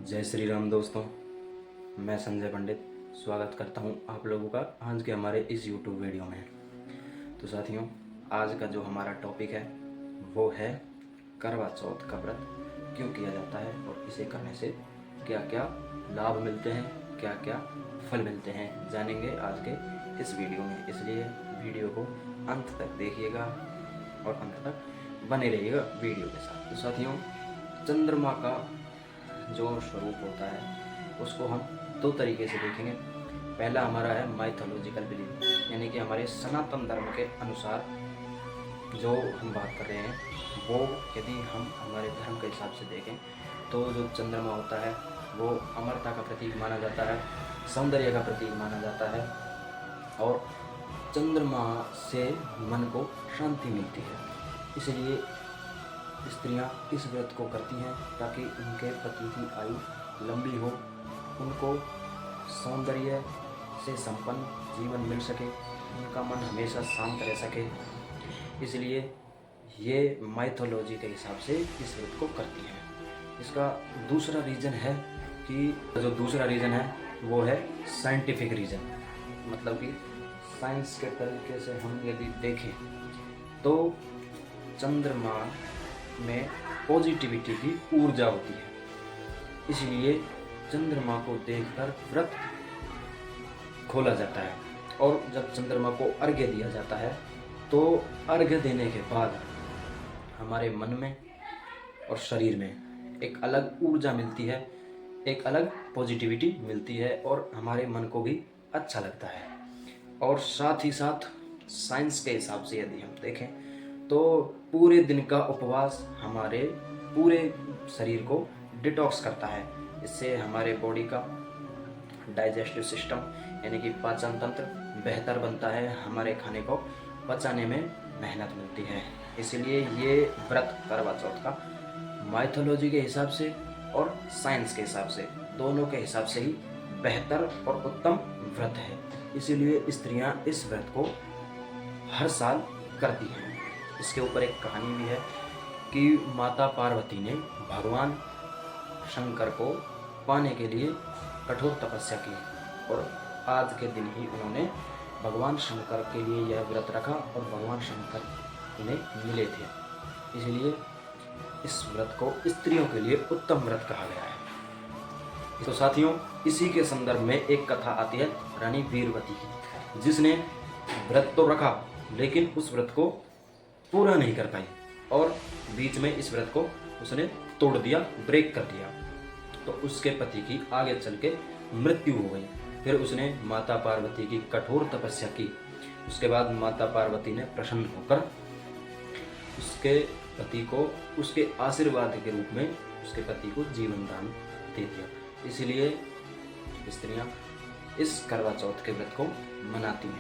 जय श्री राम दोस्तों, मैं संजय पंडित स्वागत करता हूं आप लोगों का आज के हमारे इस YouTube वीडियो में। तो साथियों, आज का जो हमारा टॉपिक है वो है करवा चौथ का व्रत क्यों किया जाता है और इसे करने से क्या क्या लाभ मिलते हैं, क्या क्या फल मिलते हैं, जानेंगे आज के इस वीडियो में। इसलिए वीडियो को अंत तक देखिएगा और अंत तक बने रहिएगा वीडियो के साथ। तो साथियों, चंद्रमा का जो स्वरूप होता है उसको हम दो तरीके से देखेंगे। पहला हमारा है माइथोलॉजिकल बिलीफ, यानी कि हमारे सनातन धर्म के अनुसार जो हम बात कर रहे हैं वो यदि हम हमारे धर्म के हिसाब से देखें तो जो चंद्रमा होता है वो अमरता का प्रतीक माना जाता है, सौंदर्य का प्रतीक माना जाता है और चंद्रमा से मन को शांति मिलती है। इसलिए स्त्रियां इस व्रत को करती हैं ताकि उनके पति की आयु लंबी हो, उनको सौंदर्य से संपन्न जीवन मिल सके, उनका मन हमेशा शांत रह सके। इसलिए ये माइथोलॉजी के हिसाब से इस व्रत को करती हैं। इसका दूसरा रीज़न है कि जो दूसरा रीज़न है वो है साइंटिफिक रीज़न, मतलब कि साइंस के तरीके से हम यदि देखें तो चंद्रमा में पॉजिटिविटी की ऊर्जा होती है। इसलिए चंद्रमा को देखकर व्रत खोला जाता है और जब चंद्रमा को अर्घ्य दिया जाता है तो अर्घ्य देने के बाद हमारे मन में और शरीर में एक अलग ऊर्जा मिलती है, एक अलग पॉजिटिविटी मिलती है और हमारे मन को भी अच्छा लगता है। और साथ ही साथ साइंस के हिसाब से यदि हम देखें तो पूरे दिन का उपवास हमारे पूरे शरीर को डिटॉक्स करता है। इससे हमारे बॉडी का डाइजेस्टिव सिस्टम यानी कि पाचन तंत्र बेहतर बनता है, हमारे खाने को पचाने में मेहनत मिलती है। इसलिए ये व्रत करवा चौथ का माइथोलॉजी के हिसाब से और साइंस के हिसाब से, दोनों के हिसाब से ही बेहतर और उत्तम व्रत है। इसीलिए स्त्रियां इस व्रत को हर साल करती हैं। इसके ऊपर एक कहानी भी है कि माता पार्वती ने भगवान शंकर को पाने के लिए कठोर तपस्या की और आज के दिन ही उन्होंने भगवान शंकर के लिए यह व्रत रखा और भगवान शंकर उन्हें मिले थे। इसलिए इस व्रत को स्त्रियों के लिए उत्तम व्रत कहा गया है। तो साथियों, इसी के संदर्भ में एक कथा आती है रानी वीरवती की, जिसने व्रत तो रखा लेकिन उस व्रत को पूरा नहीं कर पाई और बीच में इस व्रत को उसने तोड़ दिया, ब्रेक कर दिया। तो उसके पति की आगे चल के मृत्यु हो गई। फिर उसने माता पार्वती की कठोर तपस्या की। उसके बाद माता पार्वती ने प्रसन्न होकर उसके पति को उसके आशीर्वाद के रूप में उसके पति को जीवन दान दे दिया। इसलिए स्त्रियां इस करवा चौथ के व्रत को मनाती हैं।